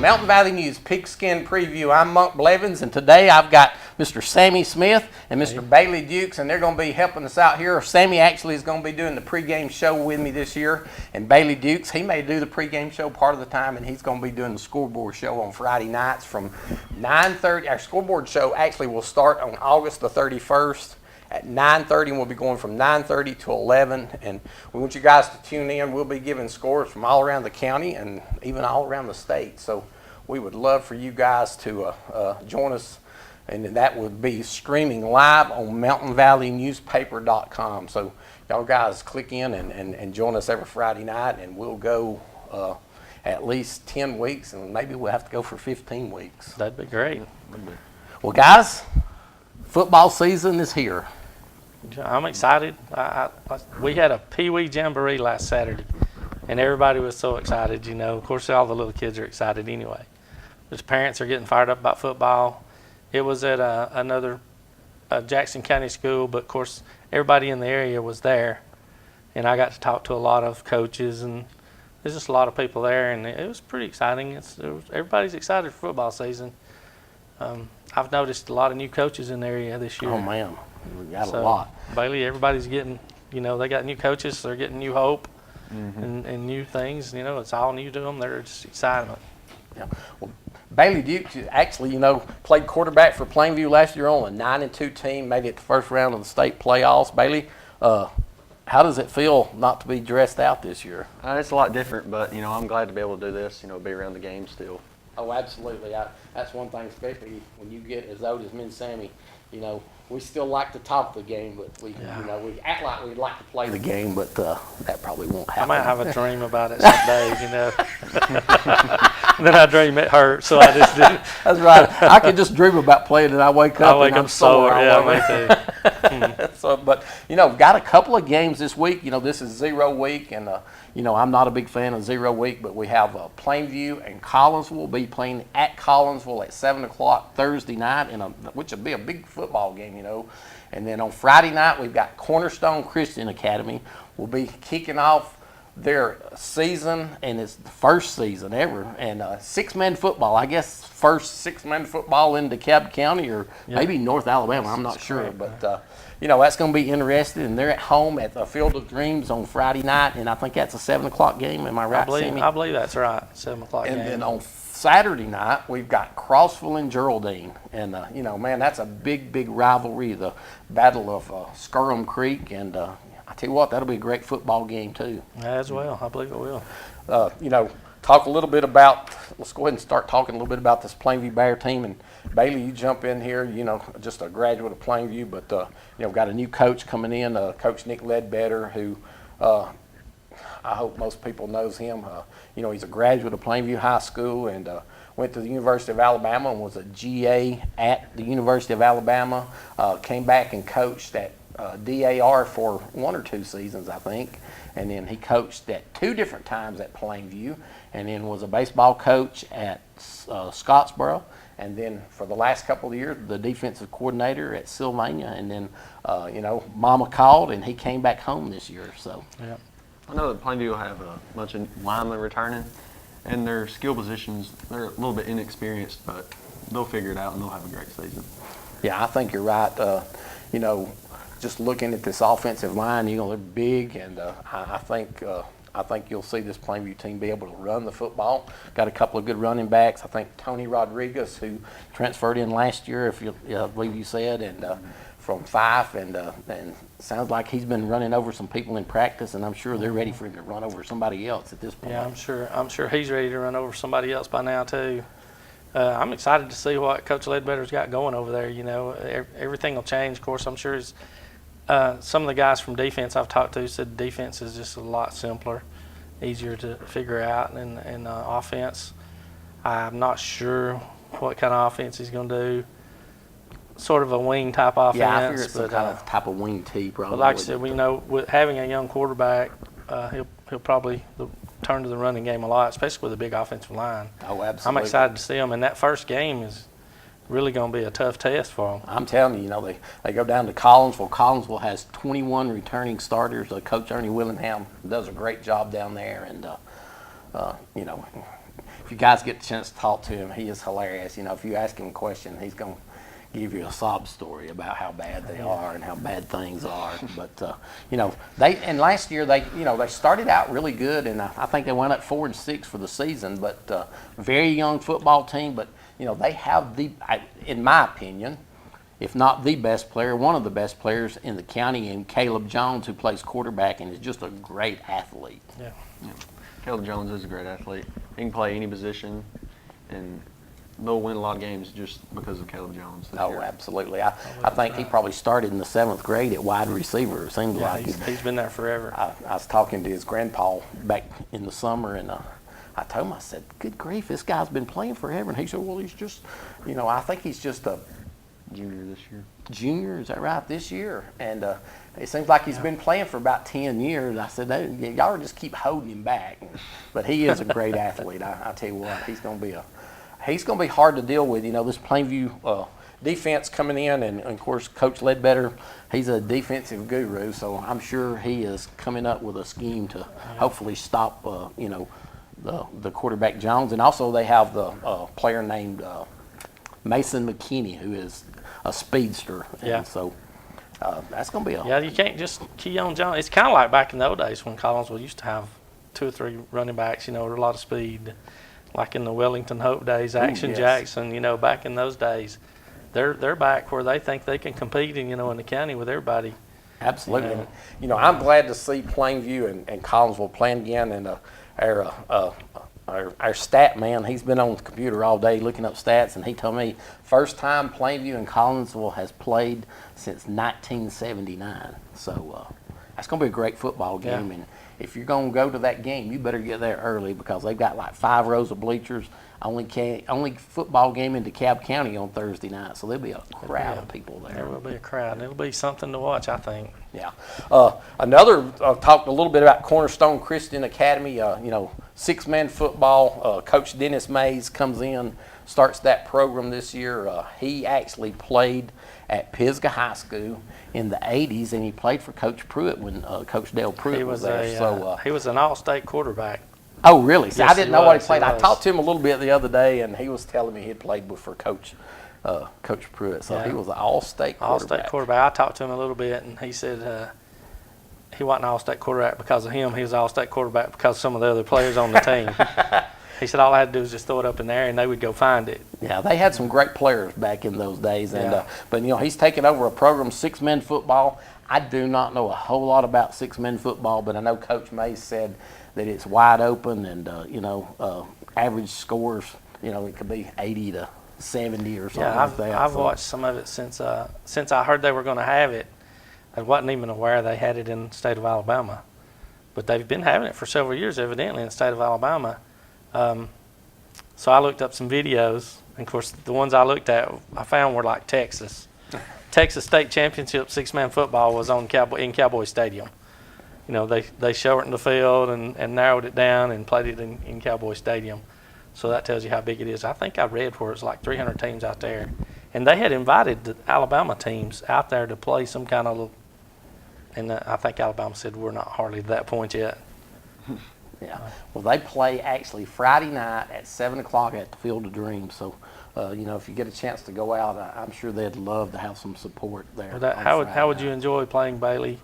Mountain Valley News Pigskin Preview. I'm Monk Blevins, and today I've got Mr. Sammy Smith and Mr. Bailey Dukes, and they're going to be helping us out here. Sammy actually is going to be doing the pregame show with me this year, and Bailey Dukes, he may do the pregame show part of the time, and he's going to be doing the scoreboard show on Friday nights from 9:30. Our scoreboard show actually will start on August the 31st. At 9:30, and we'll be going from 9:30 to 11, and we want you guys to tune in. We'll be giving scores from all around the county and even all around the state, so we would love for you guys to join us, and that would be streaming live on mountainvalleynewspaper.com. So y'all guys click in and join us every Friday night, and we'll go at least 10 weeks, and maybe we'll have to go for 15 weeks. That'd be great. Well, guys, football season is here. I'm excited. We had a Pee Wee Jamboree last Saturday, and everybody was so excited, you know. Of course, all the little kids are excited anyway. The parents are getting fired up about football. It was at another Jackson County school, but, of course, everybody in the area was there, and I got to talk to a lot of coaches, and there's just a lot of people there, and it was pretty exciting. Everybody's excited for football season. I've noticed a lot of new coaches in the area this year. Oh, man. We got a lot. Bailey, everybody's getting, they got new coaches. They're getting new hope and new things. It's all new to them. They're just excited. Yeah. Well, Bailey Duke actually, played quarterback for Plainview last year on a 9-2 team, made it the first round of the state playoffs. Bailey, how does it feel not to be dressed out this year? It's a lot different, but, I'm glad to be able to do this, be around the game still. Oh, absolutely. That's one thing, especially when you get as old as me and Sammy, we still like to talk the game, but we act like we'd like to play the game, but that probably won't happen. I might have a dream about it someday, Then I dream it hurts, so I just did it. That's right. I can just dream about playing and I wake up and I'm sore. Yeah, me too. So, but, got a couple of games this week. This is 0 week, and, I'm not a big fan of 0 week, but we have Plainview and Collinsville will be playing at Collinsville at 7 o'clock Thursday night, which will be a big football game, And then on Friday night, we've got Cornerstone Christian Academy. We'll be kicking off their season, and it's the first season ever, and six-man football. I guess first six-man football in DeKalb County or maybe North Alabama. I'm not sure, but that's going to be interesting. And they're at home at the Field of Dreams on Friday night, and I think that's a 7 o'clock game. Am I right, Sammy? I believe that's right, 7 o'clock game. And then on Saturday night, we've got Crossville and Geraldine, and man, that's a big rivalry. The Battle of Skirham Creek, and I tell you what, that'll be a great football game too. As well, I believe it will. Talk a little bit about. Let's go ahead and start talking a little bit about this Plainview Bear team. And Bailey, you jump in here. Just a graduate of Plainview, but got a new coach coming in, Coach Nick Ledbetter, who I hope most people knows him. He's a graduate of Plainview High School and went to the University of Alabama and was a GA at the University of Alabama. Came back and coached at DAR for 1 or 2 seasons, I think, and then he coached at 2 different times at Plainview, and then was a baseball coach at Scottsboro, and then for the last couple of years, the defensive coordinator at Sylvania, and then Mama called and he came back home this year. So yeah. I know that Plainview will have a bunch of linemen returning, and their skill positions, they're a little bit inexperienced, but they'll figure it out and they'll have a great season. Yeah, I think you're right. Just looking at this offensive line, they're big, and I think you'll see this Plainview team be able to run the football. Got a couple of good running backs. I think Tony Rodriguez, who transferred in last year, I believe you said, and from Fife, and sounds like he's been running over some people in practice, and I'm sure they're ready for him to run over somebody else at this point. Yeah, I'm sure he's ready to run over somebody else by now too. I'm excited to see what Coach Ledbetter's got going over there. Everything will change. Of course, I'm sure some of the guys from defense I've talked to said defense is just a lot simpler, easier to figure out, and offense, I'm not sure what kind of offense he's going to do. Sort of a wing type offense. Yeah, I figure it's some kind of type of wing tee probably. But like I said, with having a young quarterback, he'll probably turn to the running game a lot, especially with a big offensive line. Oh, absolutely. I'm excited to see him, and that first game is really going to be a tough test for them. I'm telling you, they go down to Collinsville. Collinsville has 21 returning starters. Coach Ernie Willingham does a great job down there, and if if you guys get the chance to talk to him, he is hilarious. You know, if you ask him a question, he's going to give you a sob story about how bad they are and how bad things are. But you know, last year they started out really good, and I think they went up 4-6 for the season. But very young football team. But you know, they have in my opinion, if not the best player, one of the best players in the county, and Caleb Jones, who plays quarterback and is just a great athlete. Yeah. Caleb Jones is a great athlete. He can play any position, and they'll win a lot of games just because of Caleb Jones this year. Absolutely. I think he probably started in the 7th grade at wide receiver. It seems like he's been there forever. I was talking to his grandpa back in the summer, and I told him, I said, good grief, this guy's been playing forever. And he said, well, he's just, you know, I think he's just a Junior this year. Junior, is that right, this year? And it seems like he's been playing for about 10 years. I said, y'all just keep holding him back. But he is a great athlete. I tell you what, he's going to be hard to deal with. You know, this Plainview defense coming in, and of course, Coach Ledbetter, he's a defensive guru, so I'm sure he is coming up with a scheme to hopefully stop, you know, the quarterback Jones. And also they have the player named Mason McKinney, who is a speedster. And so that's going to be Yeah, you can't just key on Jones. It's kind of like back in the old days when Collinsville used to have 2 or 3 running backs, you know, with a lot of speed. Like in the Wellington Hope days, Action Jackson, you know, back in those days, they're back where they think they can compete, in, you know, in the county with everybody. Absolutely. You know, I'm glad to see Plainview and Collinsville playing again. And our stat man, he's been on the computer all day looking up stats, and he told me first time Plainview and Collinsville has played since 1979. So that's going to be a great football game. And if you're going to go to that game, you better get there early, because they've got like 5 rows of bleachers. Only football game in DeKalb County on Thursday night, so there'll be a crowd of people there. There will be a crowd, and it'll be something to watch, I think. Yeah. Talked a little bit about Cornerstone Christian Academy. You know, 6-man football. Coach Dennis Mays comes in, starts that program this year. He actually played at Pisgah High School in the 80s, and he played for Coach Pruitt when Coach Dale Pruitt was there. He was an all-state quarterback. Oh, really? See, Yes, I didn't know what he played. He I talked to him a little bit the other day, and he was telling me he had played for Coach Pruitt. So he was an all-state quarterback. All-state quarterback. I talked to him a little bit, and he said he wasn't an all-state quarterback because of him. He was an all-state quarterback because of some of the other players on the team. He said all I had to do was just throw it up in the air, and they would go find it. Yeah, they had some great players back in those days. And but, you know, he's taken over a program, 6-man football. I do not know a whole lot about 6-man football, but I know Coach Mays said that it's wide open, and you know, average scores, you know, it could be 80 to 70 or something like that. I've watched some of it since I heard they were going to have it. I wasn't even aware they had it in the state of Alabama, but they've been having it for several years, evidently, in the state of Alabama. So I looked up some videos, and of course, the ones I looked at, I found were like Texas. Texas State Championship 6-man football was in Cowboy Stadium. You know, they shortened the field and narrowed it down and played it in Cowboy Stadium. So that tells you how big it is. I think I read where it's like 300 teams out there. And they had invited the Alabama teams out there to play some kind of little, and I think Alabama said we're not hardly to that point yet. Yeah. Well, they play actually Friday night at 7 o'clock at the Field of Dreams. So, you know, if you get a chance to go out, I'm sure they'd love to have some support there. Well, how would you enjoy playing, Bailey?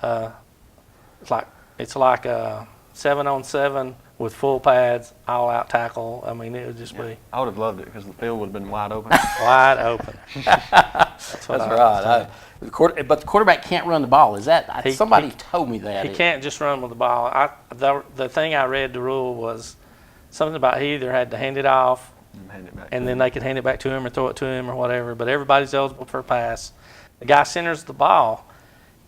It's like a 7-on-7 with full pads, all-out tackle. I mean, it would just be. I would have loved it because the field would have been wide open. Wide open. That's right. But the quarterback can't run the ball. Is that somebody told me that? He can't just run with the ball. The thing I read, the rule was something about he either had to hand it off, and then they could hand it back to him or throw it to him or whatever. But everybody's eligible for a pass. The guy centers the ball.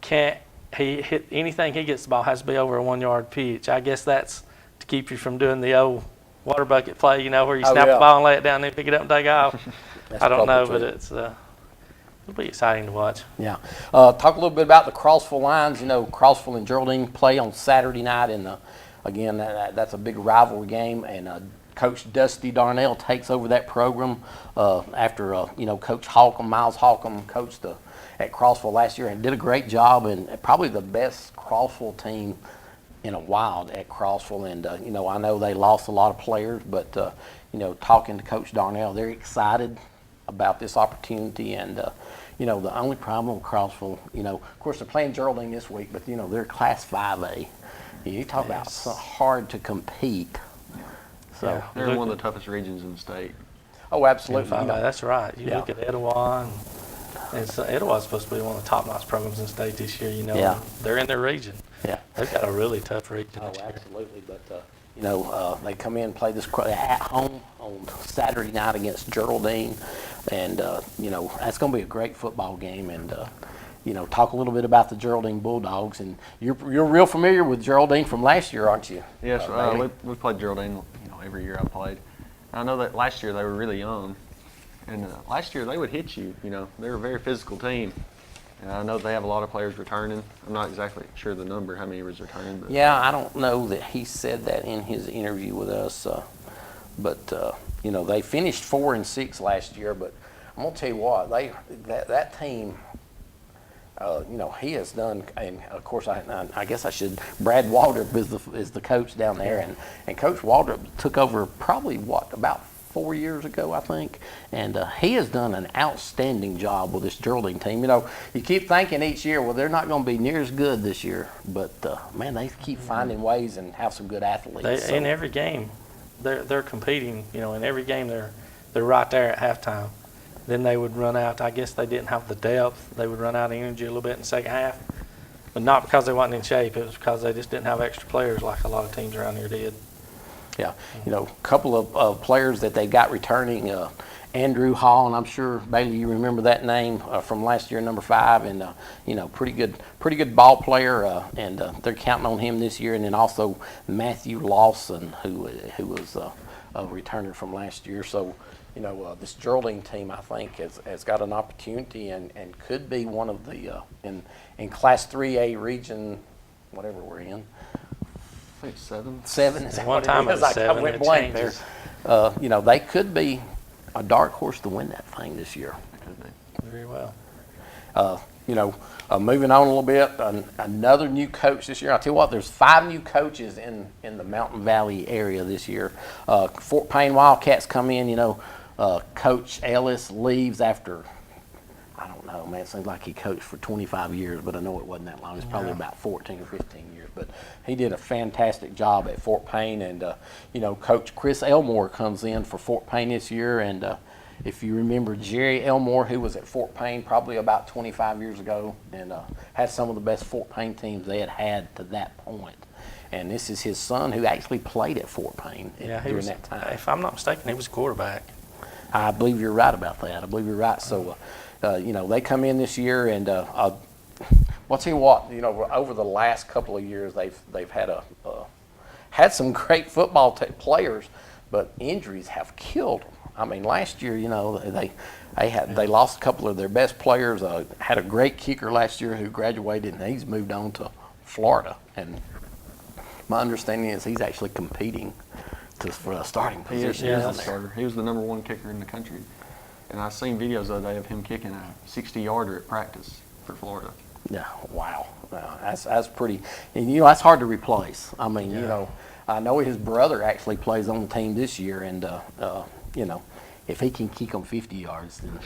He hit anything he gets the ball has to be over a 1-yard pitch. I guess that's to keep you from doing the old water bucket play, you know, where you snap the ball and lay it down and then pick it up and take off. I don't know, but it'll be exciting to watch. Yeah. Talk a little bit about the Crossville Lions. You know, Crossville and Geraldine play on Saturday night, and again, that's a big rivalry game. And Coach Dusty Darnell takes over that program after you know, Coach Holcomb, Miles Holcomb, coached at Crossville last year and did a great job, and probably the best Crossville team in a while at Crossville, and you know, I know they lost a lot of players, but you know, talking to Coach Darnell, they're excited about this opportunity, and you know, the only problem with Crossville, you know, of course they're playing Geraldine this week, but you know, they're Class 5A. You talk about so hard to compete. So Yeah. They're one of the toughest regions in the state. oh, absolutely. You 5A, know, that's right. You Yeah. look at Etowah, and Etowah's supposed to be one of the top-notch programs in the state this year. You know, Yeah. they're in their region. yeah. They've got a really tough region. Oh, this year. absolutely. But, you know, they come in and play this at home on Saturday night against Geraldine. And, you know, that's going to be a great football game. And, you know, talk a little bit about the Geraldine Bulldogs. And you're real familiar with Geraldine from last year, aren't you? Yes, Bailey? we played Geraldine, you know, every year I played. I know that last year they were really young, and last year they would hit you. You know, they were a very physical team. And I know they have a lot of players returning. I'm not exactly sure the number, how many was returning. But Yeah, I don't know that he said that in his interview with us. But you know, they finished 4-6 last year. But I'm gonna tell you what, that team. You know, he has done, and of course, I guess I should. Brad Waldrop is the coach down there, and Coach Waldrop took over probably about 4 years ago, I think, and he has done an outstanding job with this Geraldine team. You know, you keep thinking each year, well, they're not going to be near as good this year, but man, they keep finding ways and have some good athletes. In every game, they're competing. You know, in every game they're right there at halftime. Then they would run out. I guess they didn't have the depth. They would run out of energy a little bit in the second half, but not because they wasn't in shape. It was because they just didn't have extra players like a lot of teams around here did. Yeah, you know, a couple of players that they got returning, Andrew Hall, and I'm sure, Bailey, you remember that name from last year, number 5, and, you know, pretty good ball player, and they're counting on him this year. And then also Matthew Lawson, who was a returner from last year. So, you know, this Geraldine team, I think, has got an opportunity and could be one of the, in Class 3A region, whatever we're in. I think 7. 7 is At what one time it it is. was I 7. went It blank there. changes. You know, they could be a dark horse to win that thing this year. That could be. Very well. You know, moving on a little bit, another new coach this year. I'll tell you what, there's 5 new coaches in the Mountain Valley area this year. Fort Payne Wildcats come in, you know, Coach Ellis leaves after, I don't know, man, it seems like he coached for 25 years, but I know it wasn't that long. It's probably about 14 or 15 years. But he did a fantastic job at Fort Payne. And, you know, Coach Chris Elmore comes in for Fort Payne this year. And if you remember Jerry Elmore, who was at Fort Payne probably about 25 years ago and had some of the best Fort Payne teams they had to that point. And this is his son who actually played at Fort Payne during that time. If I'm not mistaken, he was a quarterback. I believe you're right about that. I believe you're right. So, you know, they come in this year, and well, I'll tell you what, you know, over the last couple of years, they've had some great football players, but injuries have killed them. I mean, last year, you know, they lost a couple of their best players. Had a great kicker last year who graduated, and he's moved on to Florida. And my understanding is he's actually competing for a starting He is position. Yeah, a isn't there? starter. He was the #1 kicker in the country. And I've seen videos the other day of him kicking a 60-yarder at practice for Florida. Yeah, wow. That's pretty, and you know, that's hard to replace. I mean, you know, I know his brother actually plays on the team this year, and you know, if he can kick them 50 yards, then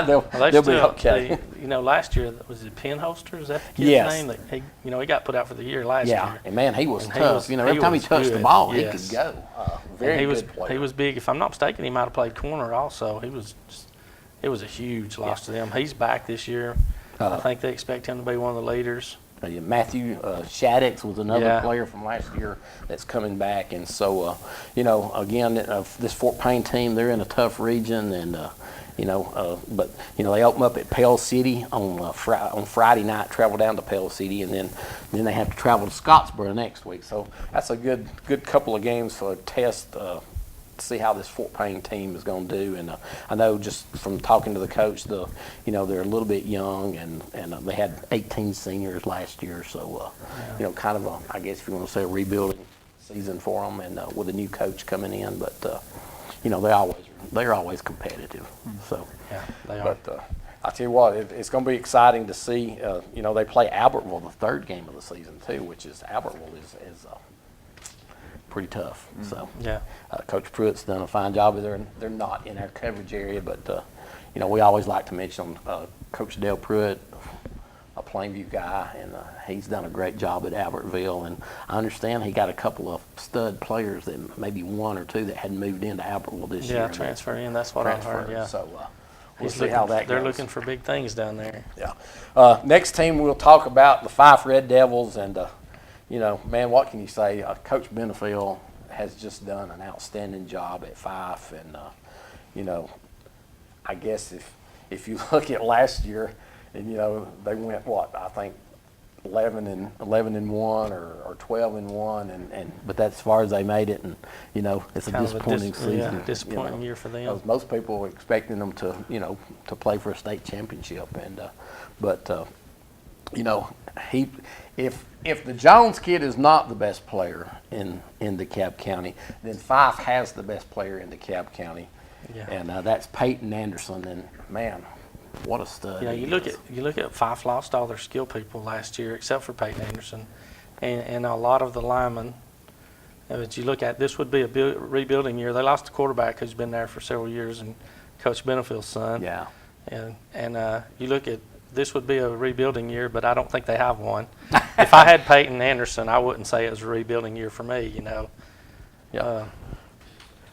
they'll be okay. You know, last year was it Penholster? Is that the kid's Yes. name? You know, he got put out for the year last Yeah, year. and man, he was And tough. You know, every time he was touched the good. ball, Yes. he could go. Very And good player. he was big. If I'm not mistaken, he might have played corner also. It was a huge loss to them. He's back this year. I think they expect him to be one of the leaders. Matthew Shaddix was another Yeah. player from last year that's coming back. And so, you know, again, this Fort Payne team, they're in a tough region. And, you know, but, you know, they open up at Pell City on Friday night, travel down to Pell City, and then they have to travel to Scottsboro next week. So that's a good couple of games for a test to see how this Fort Payne team is going to do. And I know just from talking to the coach, you know, they're a little bit young, and they had 18 seniors last year. So, you know, kind of I guess if you want to say a rebuilding season for them, and with a new coach coming in. But, you know, they're always competitive. So, Yeah, they are. but I tell you what, it's going to be exciting to see. You know, they play Albertville the third game of the season too, which is Albertville is pretty tough. So Yeah. Coach Pruitt's done a fine job. They're not in our coverage area, but you know, we always like to mention Coach Dale Pruitt, a Plainview guy, and he's done a great job at Albertville. And I understand he got a couple of stud players, that maybe one or two that hadn't moved into Albertville this year. Yeah, transfer in. That's what I've heard. Yeah. So we'll He's see how that goes. They're looking for big things down there. Yeah. Next team we'll talk about the Fife Red Devils, and you know, man, what can you say? Coach Benefield has just done an outstanding job at Fife, and you know, I guess if you look at last year, and you know, they went what, I think 11-1 or 12-1, and but that's as far as they made it, and you know, it's a Kind of disappointing season. Yeah, disappointing year for them. Because most people were expecting them to, you know, to play for a state championship, and but you know, if the Jones kid is not the best player in DeKalb County, then Fife has the best player in DeKalb County, Yeah. and that's Peyton Anderson, and man, what a stud! Yeah, he you is. look at Fife lost all their skill people last year except for Peyton Anderson, and a lot of the linemen. But you look at, this would be a rebuilding year. They lost a quarterback who's been there for several years, and Coach Benefield's son. Yeah. And you look at, this would be a rebuilding year, but I don't think they have one. If I had Peyton Anderson, I wouldn't say it was a rebuilding year for me. You know. Yeah.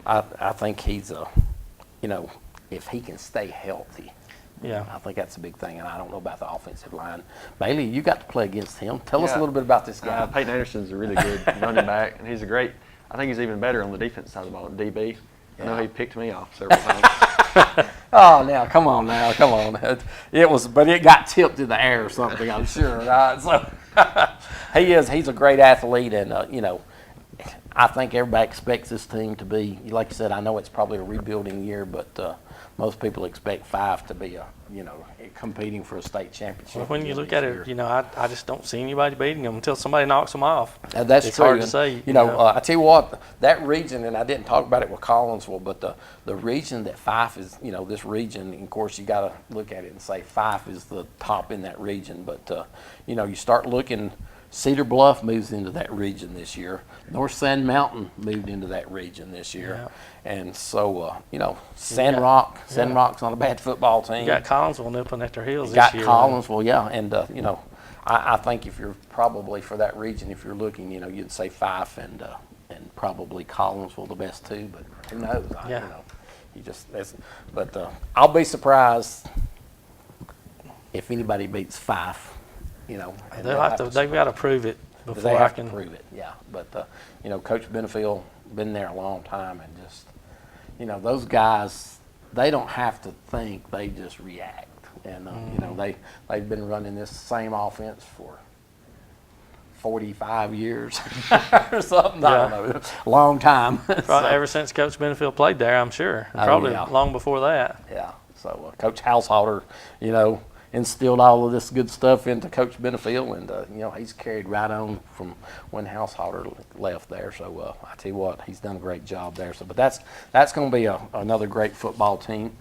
I think he's you know, if he can stay healthy. Yeah. I think that's a big thing, and I don't know about the offensive line. Bailey, you got to play against him. Tell us a Yeah. little bit about this guy. Peyton Anderson's a really good running back, and he's a great. I think he's even better on the defense side of the ball, DB. I know he picked me off several times. Oh, now come on, but it got tipped in the air or something, I'm sure. Right? So he's a great athlete, and you know, I think everybody expects this team to be, like you said. I know it's probably a rebuilding year, but most people expect Fife to be competing for a state championship. Well, when you again look this at year. it, you know, I just don't see anybody beating them until somebody knocks them off. That's It's true. hard to And, say, You know, you know. I tell you what, that region, and I didn't talk about it with Collinsville, but the region that Fife is, you know, this region, and of course you got to look at it and say Fife is the top in that region. But you know, you start looking. Cedar Bluff moves into that region this year. North Sand Mountain moved into that region this year. And so, you know, Sandrock's not a bad football team. You got Collinsville nipping at their heels You got this year. Collinsville, yeah. And, you know, I think if you're probably for that region, if you're looking, you know, you'd say Fife and probably Collinsville the best two, but who knows? Yeah. You know, but I'll be surprised if anybody beats Fife. You know, and They've got to prove it before they I have can. to prove it, yeah. But you know, Coach Benefield been there a long time, and just, you know, those guys, they don't have to think; they just react. And you know, they've been running this same offense for 45 years or something. I don't know, long time. Probably ever since Coach Benefield played there, I'm sure. Oh, Probably yeah. long before that. Yeah. So Coach Householder, you know, instilled all of this good stuff into Coach Benefield, and you know, he's carried right on from when Householder left there. So I tell you what, he's done a great job there. So, but that's going to be another great football team.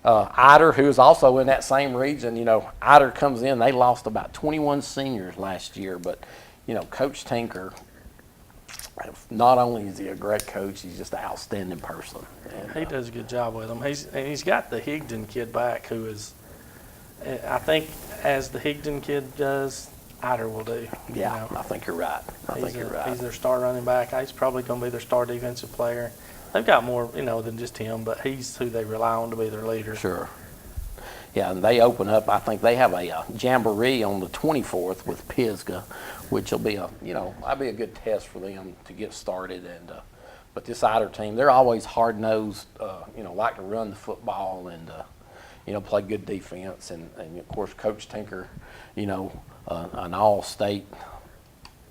Ider, who is also in that same region, you know, Ider comes in. They lost about 21 seniors last year, but you know, Coach Tinker, not only is he a great coach, he's just an outstanding person. And, He does a good job with them. He's got the Higdon kid back, who is, I think, as the Higdon kid does, Ider will do. Yeah, You know. I think you're right. He's their star running back. He's probably going to be their star defensive player. They've got more, you know, than just him, but he's who they rely on to be their leader. Sure. Yeah, and they open up. I think they have a jamboree on the 24th with Pisgah, which will be that'll be a good test for them to get started. And but this Ider team, they're always hard nosed. Like to run the football and play good defense. And of course, Coach Tinker, an all-state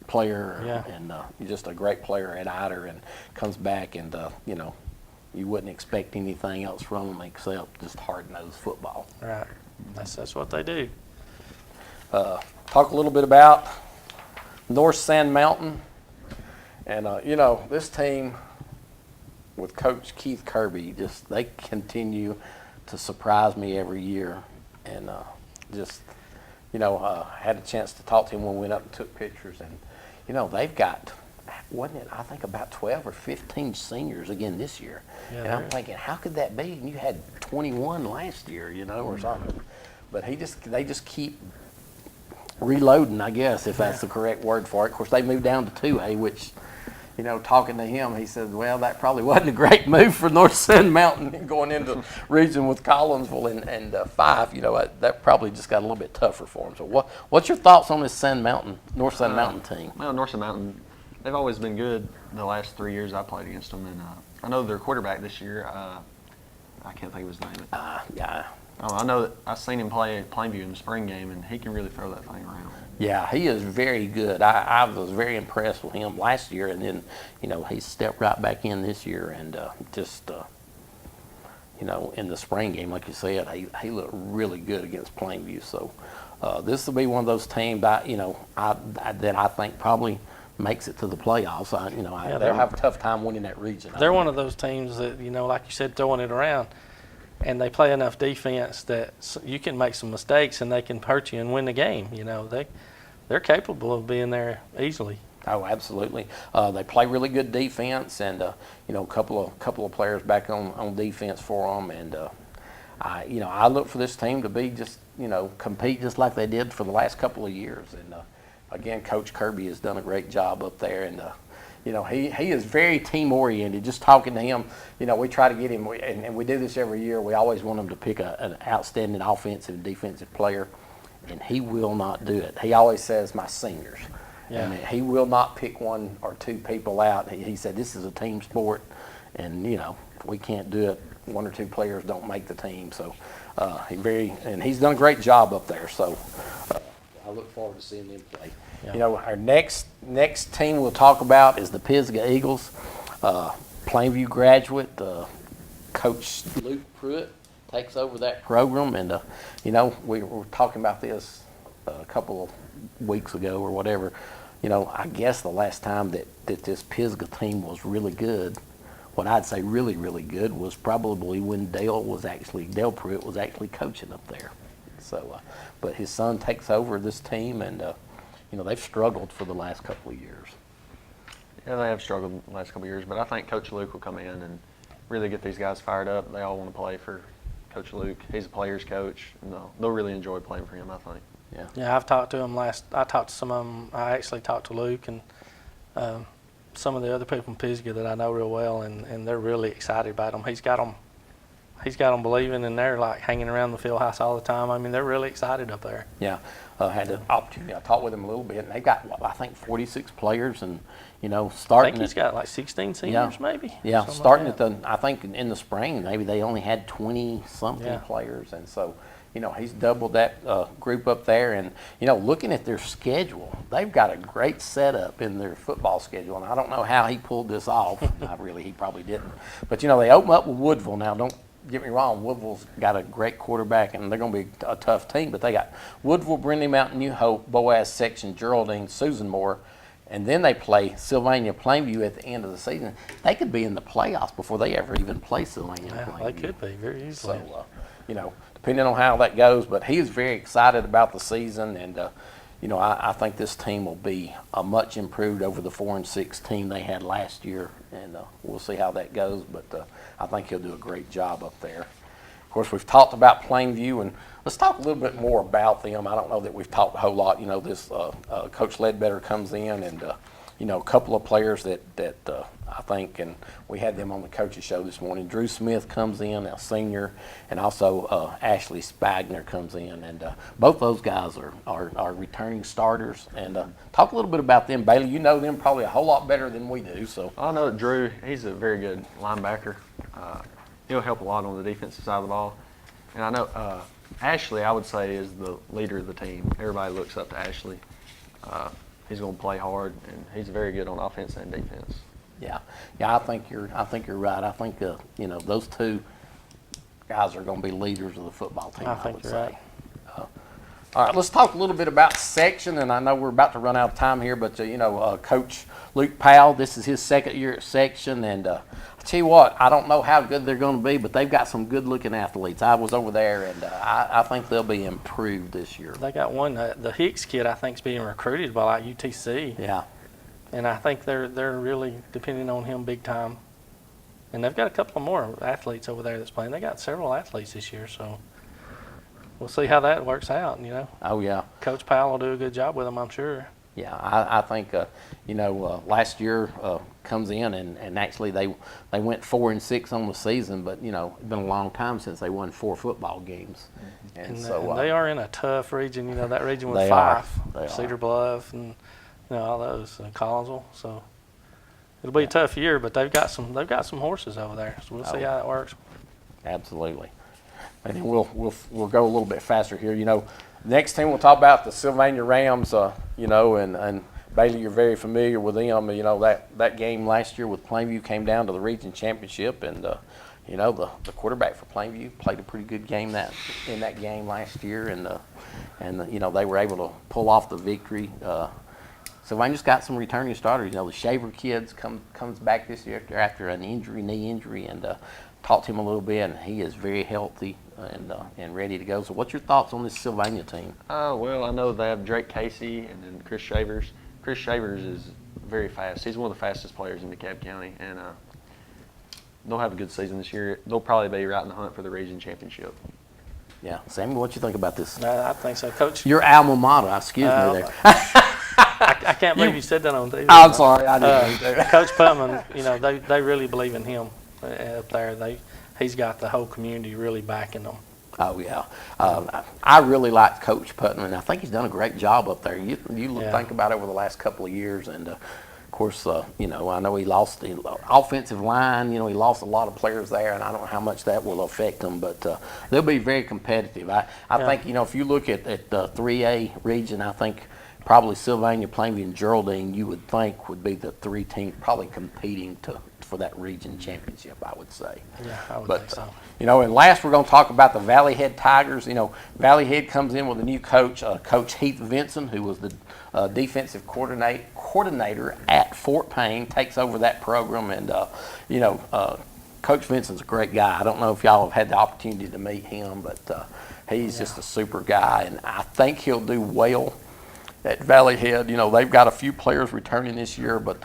player, Yeah. and just a great player at Ider, and comes back and you wouldn't expect anything else from them except just hard-nosed football. Right. That's what they do. Talk a little bit about North Sand Mountain. And, this team with Coach Keith Kirby, they continue to surprise me every year. and just, had a chance to talk to him when we went up and took pictures. And, they've got, wasn't it, I think about 12 or 15 seniors again this year. Yeah, and I'm thinking, how could that be? And you had 21 last year, or something. But they just keep reloading, I guess, if that's the correct word for it. Of course, they moved down to 2A, which, talking to him, he said, well, that probably wasn't a great move for North Sand Mountain going into region with Collinsville and 5. That probably just got a little bit tougher for him. So what's your thoughts on this North Sand Mountain team? Well, North Sand Mountain, they've always been good the last 3 years I played against them. And I know their quarterback this year, I can't think of his name. Yeah. I know that I've seen him play at Plainview in the spring game, and he can really throw that thing around. Yeah, he is very good. I was very impressed with him last year, and then, he stepped right back in this year, and in the spring game, like you said, he looked really good against Plainview. So this will be one of those teams that I think probably makes it to the playoffs. They'll have a tough time winning that region. They're one of those teams that, like you said, throwing it around. And they play enough defense that you can make some mistakes and they can hurt you and win the game. They're capable of being there easily. Oh, absolutely. They play really good defense, and a couple of players back on defense for them. And I look for this team to be just compete just like they did for the last couple of years. And again, Coach Kirby has done a great job up there, and he is very team-oriented. Just talking to him, we try to get him, and we do this every year. We always want him to pick an outstanding offensive and defensive player, and he will not do it. He always says, my seniors. Yeah. And he will not pick one or two people out. He said, this is a team sport, and, we can't do it. One or two players don't make the team. So he's done a great job up there. So I look forward to seeing them play. Yeah. Our next team we'll talk about is the Pisgah Eagles. Plainview graduate, Coach Luke Pruitt takes over that program. And, we were talking about this a couple of weeks ago or whatever. I guess the last time that this Pisgah team was really good, what I'd say really, really good, was probably when Dale Pruitt was actually coaching up there. So, but his son takes over this team, and they've struggled for the last couple of years. Yeah, they have struggled the last couple of years, but I think Coach Luke will come in and really get these guys fired up. They all want to play for Coach Luke. He's a player's coach, and they'll really enjoy playing for him, I think. Yeah, I've talked to him I talked to some of them. I actually talked to Luke and some of the other people from Pisgah that I know real well, and they're really excited about him. He's got them believing, and they're like hanging around the field house all the time. I mean, they're really excited up there. Yeah, had the opportunity. I talked with them a little bit, and they got, I think, 46 players, and starting. I think he's got like 16 seniors, maybe. Yeah, starting at I think in the spring, maybe they only had 20-something players, and so. He's doubled that group up there. And, looking at their schedule, they've got a great setup in their football schedule. And I don't know how he pulled this off. He probably didn't. But, they open up with Woodville. Now, don't get me wrong. Woodville's got a great quarterback, and they're going to be a tough team. But they got Woodville, Brindley Mountain, New Hope, Boaz Section, Geraldine, Susan Moore. And then they play Sylvania Plainview at the end of the season. They could be in the playoffs before they ever even play Sylvania Plainview. They could be very easily. So, depending on how that goes, but he is very excited about the season, and I think this team will be much improved over the 4-6 team they had last year, and we'll see how that goes. But I think he'll do a great job up there. Of course, we've talked about Plainview, and let's talk a little bit more about them. I don't know that we've talked a whole lot. This Coach Ledbetter comes in, and a couple of players that I think, and we had them on the coaches show this morning. Drew Smith comes in, a senior, and also Ashley Spagner comes in, and both those guys are returning starters. And talk a little bit about them, Bailey. You know them probably a whole lot better than we do. So I know that Drew, he's a very good linebacker. He'll help a lot on the defensive side of the ball. And I know Ashley, I would say, is the leader of the team. Everybody looks up to Ashley. He's going to play hard, and he's very good on offense and defense. Yeah. I think you're right. I think those two guys are going to be leaders of the football team. I think you're right. All right, let's talk a little bit about section, and I know we're about to run out of time here, but Coach Luke Powell, this is his second year at section, and I tell you what, I don't know how good they're going to be, but they've got some good-looking athletes. I was over there, and I think they'll be improved this year. They got one, the Hicks kid, I think, is being recruited by like UTC. Yeah. And I think they're really depending on him big time. And they've got a couple more athletes over there that's playing. They got several athletes this year, so we'll see how that works out. Oh yeah. Coach Powell will do a good job with them, I'm sure. Yeah, I think last year comes in and actually they went 4-6 on the season, but it's been a long time since they won 4 football games, and they are in a tough region. That region with they Fife, are. Cedar Bluff, and all those, Collinsville. So it'll be a tough year, but they've got some horses over there. So we'll see how it works. Absolutely. And then we'll go a little bit faster here. Next team we'll talk about the Sylvania Rams. And Bailey, you're very familiar with them. That game last year with Plainview came down to the region championship, and the quarterback for Plainview played a pretty good game in that game last year, and they were able to pull off the victory. Sylvania's got some returning starters. The Shaver kids comes back this year after an knee injury, and talked to him a little bit, and he is very healthy and ready to go. So what's your thoughts on this Sylvania team? Well, I know they have Drake Casey and then Chris Shavers. Chris Shavers is very fast. He's one of the fastest players in DeKalb County, and they'll have a good season this year. They'll probably be right in the hunt for the region championship. Yeah. Sammy, what you think about this? I think so, Coach. Your alma mater, excuse me there. I can't believe you said that on TV. I'm sorry, I didn't do that. Coach Putman, they really believe in him up there. He's got the whole community really backing them. Oh yeah, I really like Coach Putman. I think he's done a great job up there. You think about it over the last couple of years, and of course, I know he lost the offensive line. He lost a lot of players there, and I don't know how much that will affect them, but they'll be very competitive. I think if you look at the 3A region, I think probably Sylvania, Plainview, and Geraldine, you would think would be the 3 teams probably competing for that region championship, I would say. Yeah, I would think so. And last we're going to talk about the Valley Head Tigers. Valley Head comes in with a new coach, Coach Heath Vinson, who was the defensive coordinator at Fort Payne, takes over that program, and Coach Vinson's a great guy. I don't know if y'all have had the opportunity to meet him, but he's just a super guy, and I think he'll do well at Valley Head. They've got a few players returning this year, but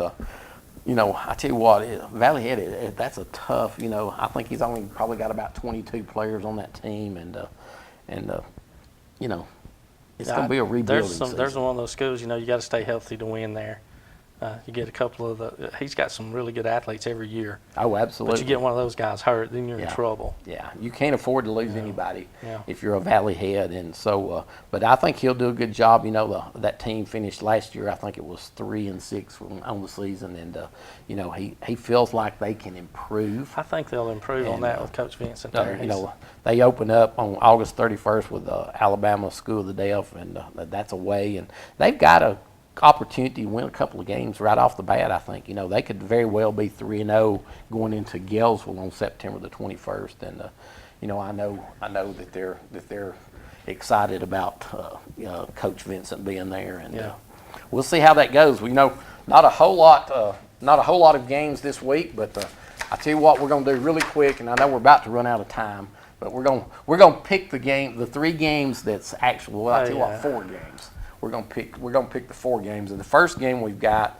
I tell you what, Valley Head, that's a tough, I think he's only probably got about 22 players on that team, and it's going to be a rebuilding season. There's one of those schools, you got to stay healthy to win there. You get a couple of he's got some really good athletes every year. Oh, absolutely. But you get one of those guys hurt, then you're in trouble. Yeah, you can't afford to lose anybody if you're a Valley Head. And so, but I think he'll do a good job. That team finished last year, I think it was 3-6 on the season. And, he feels like they can improve. I think they'll improve on that with Coach Vincent there. They open up on August 31st with Alabama School of the Deaf, and that's away. And they've got a opportunity to win a couple of games right off the bat. I think they could very well be 3-0 going into Galesville on September the 21st, and I know that they're excited about Coach Vincent being there, and we'll see how that goes. Not a whole lot of games this week, but I tell you what, we're going to do really quick, and I know we're about to run out of time, but we're going to pick the 3 games that's actual. Well, I tell you what, 4 games. We're gonna pick the 4 games, and the first game we've got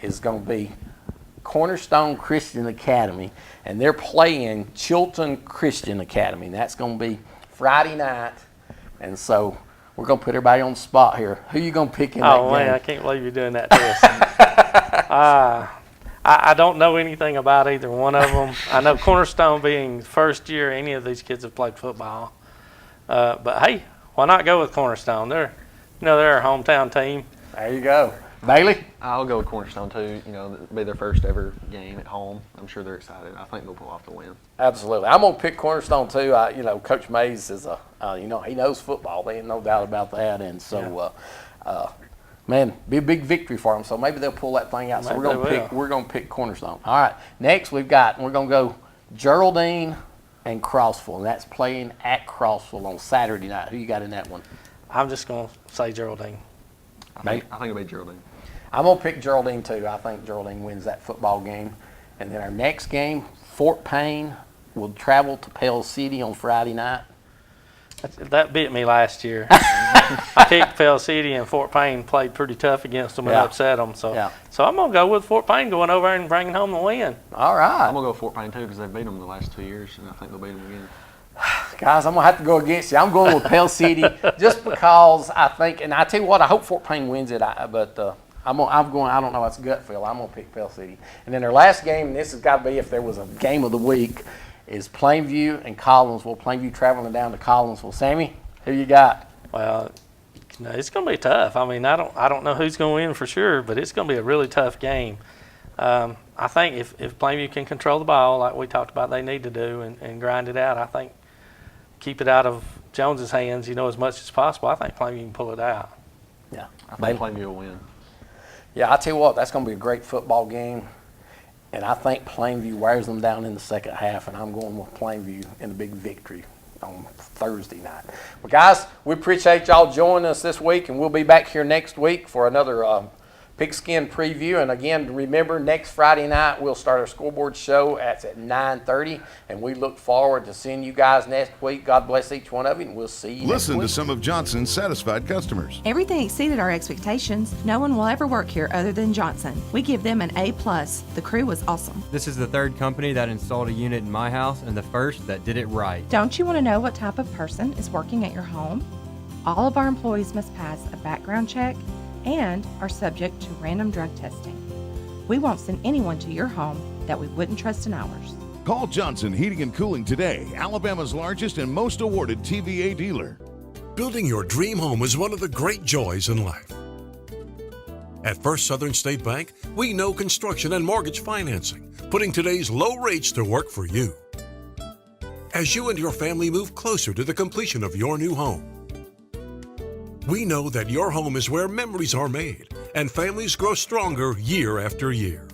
is gonna be Cornerstone Christian Academy, and they're playing Chilton Christian Academy. And that's gonna be Friday night, and so we're gonna put everybody on the spot here. Who you gonna pick in that game? Oh man, I can't believe you're doing that to us. I don't know anything about either one of them. I know Cornerstone being first year any of these kids have played football, but hey, why not go with Cornerstone? They're our hometown team. There you go. Bailey? I'll go with Cornerstone too. It'll be their first ever game at home. I'm sure they're excited. I think they'll pull off the win. Absolutely. I'm going to pick Cornerstone too. Coach Mays is he knows football. There ain't no doubt about that. And so, man, be a big victory for them. So maybe they'll pull that thing out. So we're going to pick Cornerstone. All right. Next we're going to go Geraldine and Crossville, and that's playing at Crossville on Saturday night. Who you got in that one? I'm just going to say Geraldine. I think it'll be Geraldine. I'm going to pick Geraldine too. I think Geraldine wins that football game. And then our next game, Fort Payne will travel to Pell City on Friday night. That beat me last year. I picked Pell City, and Fort Payne played pretty tough against them and upset them. So I'm going to go with Fort Payne going over and bringing home the win. All right. I'm going to go Fort Payne too because they've beat them the last 2 years, and I think they'll beat them again. Guys, I'm going to have to go against you. I'm going with Pell City just because I think, and I tell you what, I hope Fort Payne wins it, but I'm going, I don't know, it's gut feel. I'm going to pick Pell City. And then their last game, and this has got to be if there was a game of the week, is Plainview and Collinsville. Plainview traveling down to Collinsville. Sammy, who you got? Well, it's going to be tough. I mean, I don't know who's going to win for sure, but it's going to be a really tough game. I think if Plainview can control the ball like we talked about they need to do and grind it out, I think keep it out of Jones's hands, as much as possible. I think Plainview can pull it out. Yeah. I think Plainview will win. Yeah, I tell you what, that's going to be a great football game. And I think Plainview wears them down in the second half, and I'm going with Plainview in a big victory on Thursday night. Well, guys, we appreciate y'all joining us this week, and we'll be back here next week for another Pigskin preview. And again, remember, next Friday night we'll start our scoreboard show at 9:30, and we look forward to seeing you guys next week. God bless each one of you, and we'll see you Listen next to some of Johnson's satisfied customers. Everything exceeded our expectations. No one will ever work here other than Johnson. We give them an A+. The crew was awesome. This is the third company that installed a unit in my house and the first that did it right. Don't you want to know what type of person is working at your home? All of our employees must pass a background check and are subject to random drug testing. We won't send anyone to your home that we wouldn't trust in ours. Call Johnson Heating and Cooling today, Alabama's largest and most awarded TVA dealer. Building your dream home is one of the great joys in life. At First Southern State Bank, we know construction and mortgage financing, putting today's low rates to work for you. As you and your family move closer to the completion of your new home, we know that your home is where memories are made and families grow stronger year after year.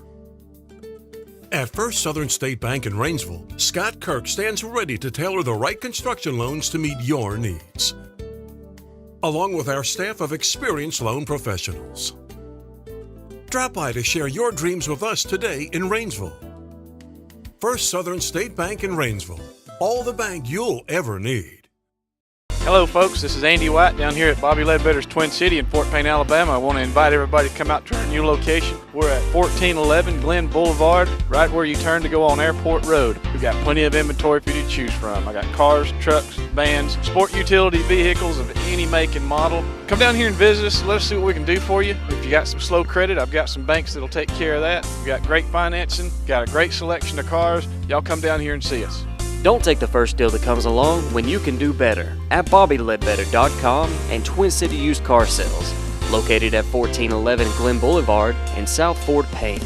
At First Southern State Bank in Rainsville, Scott Kirk stands ready to tailor the right construction loans to meet your needs, along with our staff of experienced loan professionals. Drop by to share your dreams with us today in Rainsville. First Southern State Bank in Rainsville, all the bank you'll ever need. Hello folks, this is Andy White down here at Bobby Ledbetter's Twin City in Fort Payne, Alabama. I want to invite everybody to come out to our new location. We're at 1411 Glen Boulevard, right where you turn to go on Airport Road. We've got plenty of inventory for you to choose from. I got cars, trucks, vans, sport utility vehicles of any make and model. Come down here and visit us. Let us see what we can do for you. If you got some slow credit, I've got some banks that'll take care of that. We've got great financing, got a great selection of cars. Y'all come down here and see us. Don't take the first deal that comes along when you can do better at BobbyLedbetter.com and Twin City Used Car Sales, located at 1411 Glen Boulevard in South Fort Payne.